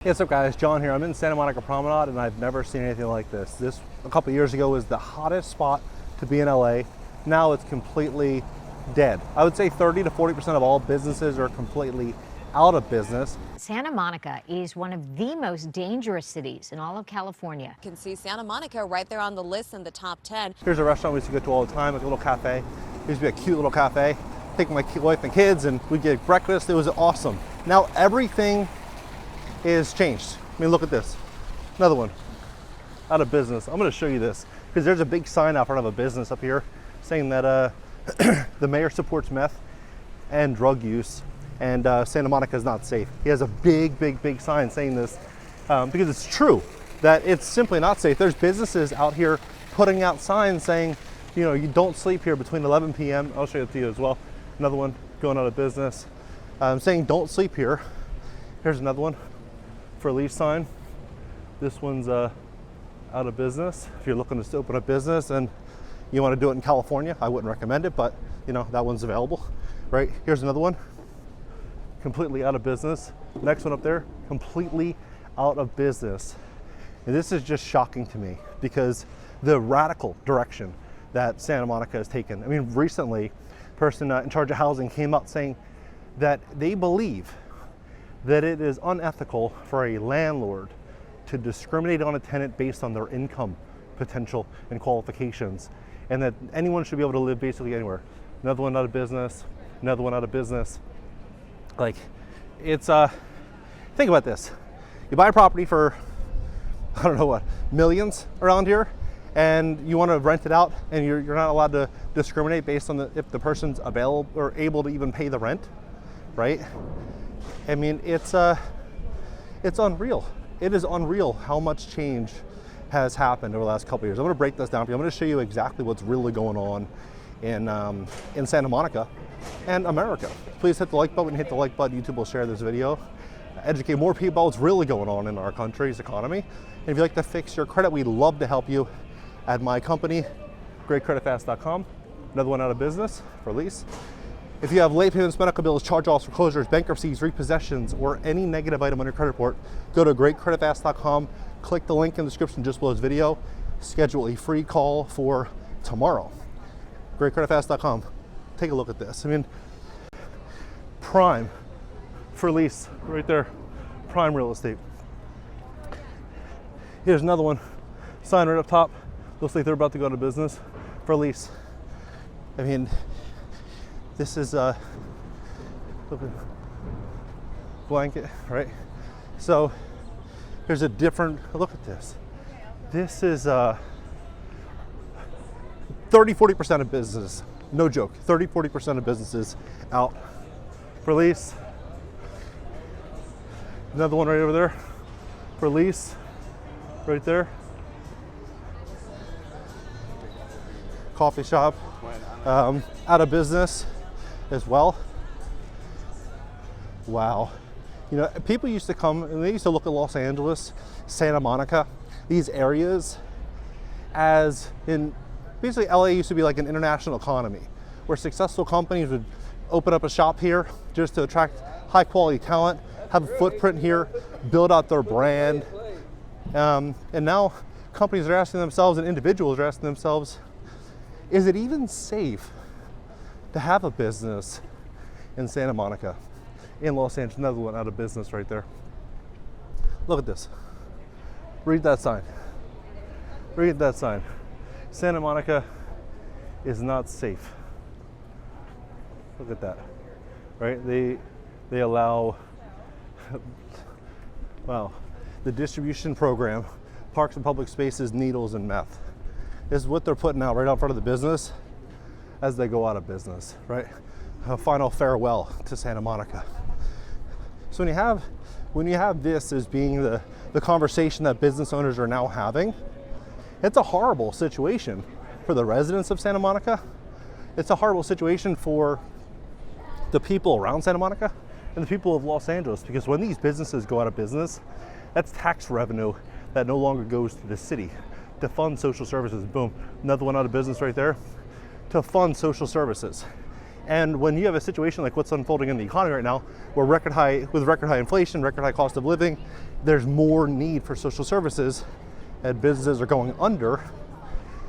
Hey, what's up guys, John here. I'm in Santa Monica Promenade and I've never seen anything like this. This, a couple years ago, was the hottest spot to be in LA. Now it's completely dead. I would say 30 to 40% of all businesses are completely out of business. Santa Monica is one of the most dangerous cities in all of California. You can see Santa Monica right there on the list in the top 10. Here's a restaurant we used to go to all the time, like a little cafe. It used to be a cute little cafe. Take my wife and kids and we'd get breakfast. It was awesome. Now everything is changed. I mean, look at this. Another one. Out of business. I'm going to show you this because there's a big sign out front of a business up here saying that the mayor supports meth and drug use and Santa Monica is not safe. He has a big sign saying this because it's true that it's simply not safe. There's businesses out here putting out signs saying, you know, you don't sleep here between 11 p.m. I'll show it to you as well. Another one going out of business saying don't sleep here. Here's another one. For lease sign. This one's out of business. If you're looking to open a business and you want to do it in California, I wouldn't recommend it, but you know, that one's available, right? Here's another one, completely out of business. Next one up there, completely out of business. And this is just shocking to me because the radical direction that Santa Monica has taken. I mean, recently, a person in charge of housing came out saying that they believe that it is unethical for a landlord to discriminate on a tenant based on their income potential and qualifications, and that anyone should be able to live basically anywhere. Another one out of business, another one out of business. Like, it's, think about this. You buy a property for, I don't know what, millions around here, and you want to rent it out, and you're not allowed to discriminate based on if the person's available or able to even pay the rent, right? I mean, it's unreal. It is unreal how much change has happened over the last couple of years. I'm going to break this down for you. I'm going to show you exactly what's really going on in Santa Monica and America. Please hit the like button. Hit the like button. YouTube will share this video. Educate more people about what's really going on in our country's economy. And if you'd like to fix your credit, we'd love to help you at my company, GreatCreditFast.com. Another one out of business for lease. If you have late payments, medical bills, charge-offs, foreclosures, bankruptcies, repossessions, or any negative item on your credit report, go to GreatCreditFast.com, click the link in the description just below this video, schedule a free call for tomorrow. GreatCreditFast.com. Take a look at this. I mean, prime for lease right there, prime real estate. Here's another one, sign right up top. Looks like they're about to go out of business for lease. I mean, this is a blanket, right? So there's a different look at this. This is 30-40% of business, no joke, 30-40% of businesses out for lease. Another one right over there for lease, right there. Coffee shop, out of business as well. Wow. You know, people used to come and they used to look at Los Angeles, Santa Monica, these areas as in, basically LA used to be like an international economy where successful companies would open up a shop here just to attract high quality talent, have a footprint here, build out their brand. And now companies are asking themselves and individuals are asking themselves, is it even safe to have a business in Santa Monica, in Los Angeles? Another one out of business right there. Look at this. Read that sign. Read that sign. Santa Monica is not safe. Look at that, right? They allow, wow, the distribution program, parks and public spaces, needles and meth. This is what they're putting out right out front of the business as they go out of business, right? A final farewell to Santa Monica. So when you have this as being the conversation that business owners are now having, it's a horrible situation for the residents of Santa Monica. It's a horrible situation for the people around Santa Monica and the people of Los Angeles, because when these businesses go out of business, that's tax revenue that no longer goes to the city to fund social services. Boom, another one out of business right there, to fund social services. And when you have a situation like what's unfolding in the economy right now, where record high inflation, record high cost of living, there's more need for social services and businesses are going under,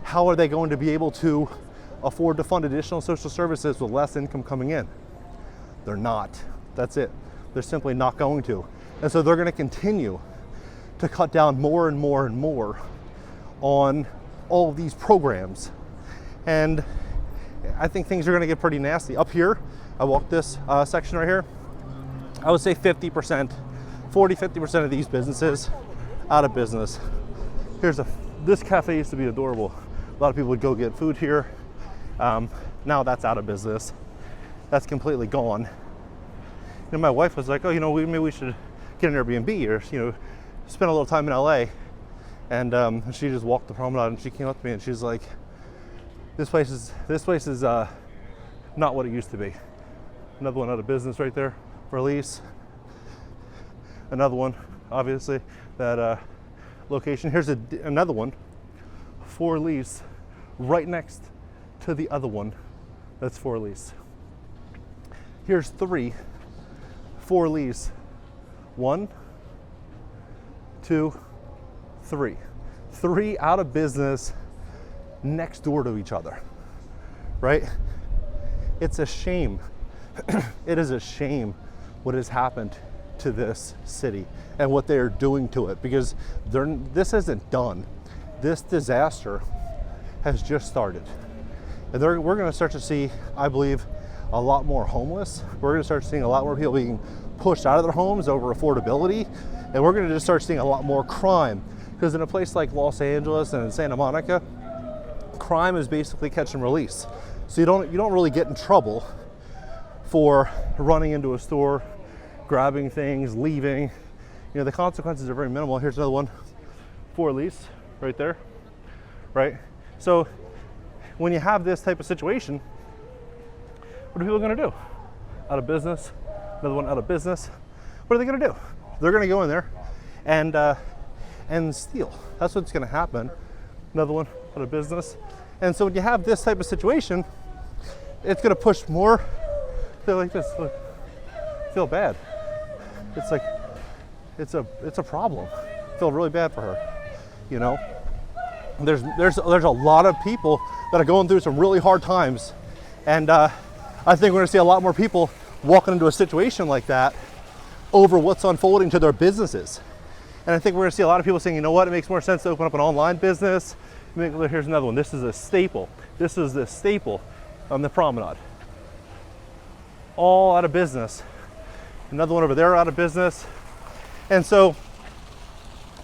how are they going to be able to afford to fund additional social services with less income coming in? They're not. That's it. They're simply not going to. And so they're going to continue to cut down more and more and more on all of these programs. And I think things are going to get pretty nasty. Up here, I walked this section right here, I would say 50%, 40-50% of these businesses out of business. This cafe used to be adorable. A lot of people would go get food here. Now that's out of business. That's completely gone. And my wife was like, oh, maybe we should get an Airbnb or, spend a little time in LA. And she just walked the promenade and she came up to me and she's like, this place is not what it used to be. Another one out of business right there for lease. Another one, obviously, that location. Here's another one for lease right next to the other one that's for lease. Here's 3 for lease. 1, 2, 3. 3 out of business next door to each other, right? It's a shame. It is a shame what has happened to this city and what they are doing to it, because this isn't done. This disaster has just started. And we're going to start to see, I believe, a lot more homeless. We're going to start seeing a lot more people being pushed out of their homes over affordability. And we're going to just start seeing a lot more crime. Because in a place like Los Angeles and in Santa Monica, crime is basically catch and release. So you don't really get in trouble for running into a store, grabbing things, leaving. The consequences are very minimal. Here's another one for lease right there, right? So when you have this type of situation, what are people going to do? Out of business, another one out of business. What are they going to do? They're going to go in there and steal. That's what's going to happen. Another one out of business. And so when you have this type of situation, it's going to push more. Feel like this. Look, feel bad. It's like it's a problem. Feel really bad for her. There's a lot of people that are going through some really hard times, and I think we're going to see a lot more people walking into a situation like that over what's unfolding to their businesses. And I think we're going to see a lot of people saying, you know what, it makes more sense to open up an online business. Here's another one. This is a staple. This is the staple on the promenade. All out of business. Another one over there out of business. And so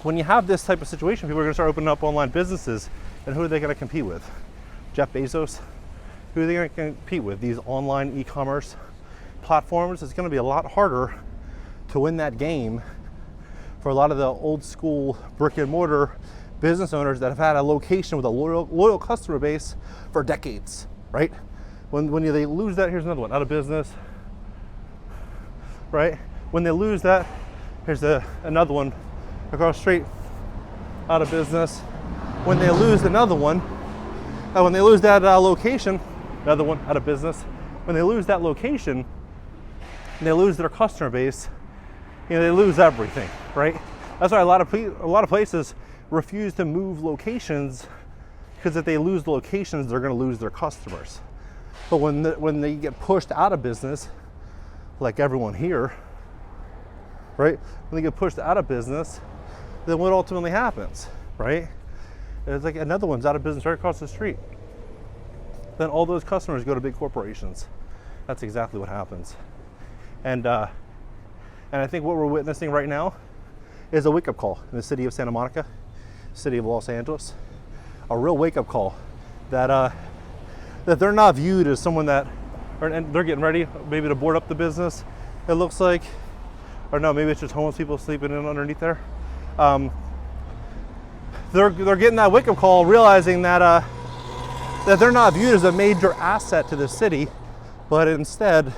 when you have this type of situation, people are going to start opening up online businesses. And who are they going to compete with? Jeff Bezos? Who are they going to compete with? These online e-commerce platforms. It's going to be a lot harder to win that game for a lot of the old school brick and mortar business owners that have had a location with a loyal customer base for decades, right? When they lose that, here's another one, out of business, right? When they lose that, here's another one across the street, out of business. When they lose another one, when they lose that location, another one out of business. When they lose that location, and they lose their customer base, they lose everything, right? That's why a lot of places refuse to move locations, because if they lose the locations, they're going to lose their customers. But when they get pushed out of business, like everyone here, right? When they get pushed out of business, then what ultimately happens, right? It's like another one's out of business right across the street. Then all those customers go to big corporations. That's exactly what happens. And I think what we're witnessing right now is a wake-up call in the city of Santa Monica, city of Los Angeles. A real wake-up call that they're not viewed as someone that, and they're getting ready maybe to board up the business, it looks like, or no, maybe it's just homeless people sleeping in underneath there. They're getting that wake-up call, realizing that they're not viewed as a major asset to the city, but instead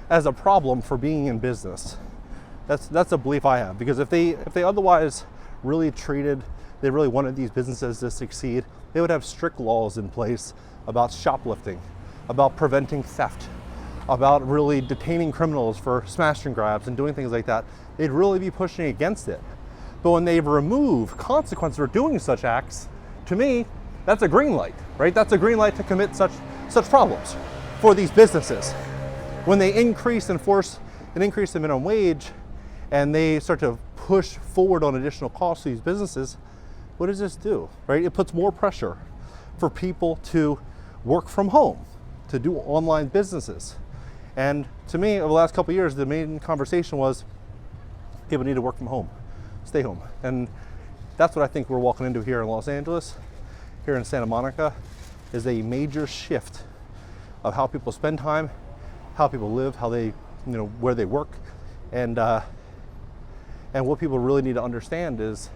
as a problem for being in business. That's a belief I have, because if they otherwise really wanted these businesses to succeed, they would have strict laws in place about shoplifting, about preventing theft, about really detaining criminals for smash and grabs and doing things like that. they'd really be pushing against it. But when they remove consequences for doing such acts, to me, that's a green light, right? That's a green light to commit such problems for these businesses. When they increase the minimum wage and they start to push forward on additional costs to these businesses, what does this do, right? It puts more pressure for people to work from home, to do online businesses. And to me, over the last couple of years, the main conversation was people need to work from home, stay home. And that's what I think we're walking into here in Los Angeles, here in Santa Monica, is a major shift of how people spend time, how people live, how they, where they work. And what people really need to understand is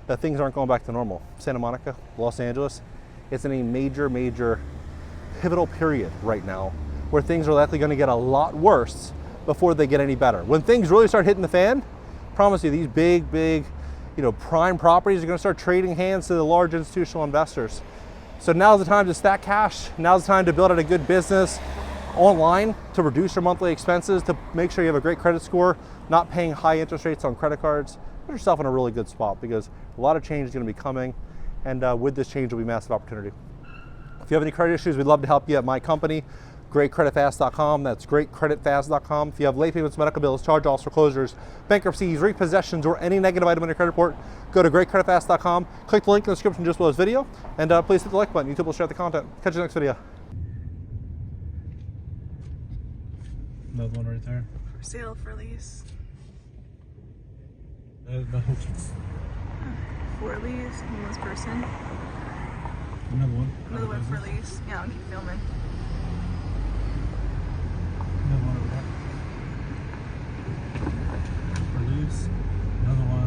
that things aren't going back to normal. Santa Monica, Los Angeles, it's in a major, major pivotal period right now where things are likely going to get a lot worse before they get any better. When things really start hitting the fan, I promise you, these big, prime properties are going to start trading hands to the large institutional investors. So now's the time to stack cash. Now's the time to build out a good business online, to reduce your monthly expenses, to make sure you have a great credit score, not paying high interest rates on credit cards. Put yourself in a really good spot because a lot of change is going to be coming, and with this change will be massive opportunity. If you have any credit issues, we'd love to help you at my company, GreatCreditFast.com. That's GreatCreditFast.com. If you have late payments, medical bills, charge-offs, foreclosures, bankruptcies, repossessions, or any negative item on your credit report, go to GreatCreditFast.com. Click the link in the description just below this video, and please hit the like button. YouTube will share the content. Catch you next video. Another one right there. For sale, for lease. For lease, homeless person. Another one. Another one for lease. Yeah, I'll keep filming. Another one over there. For lease. Another one.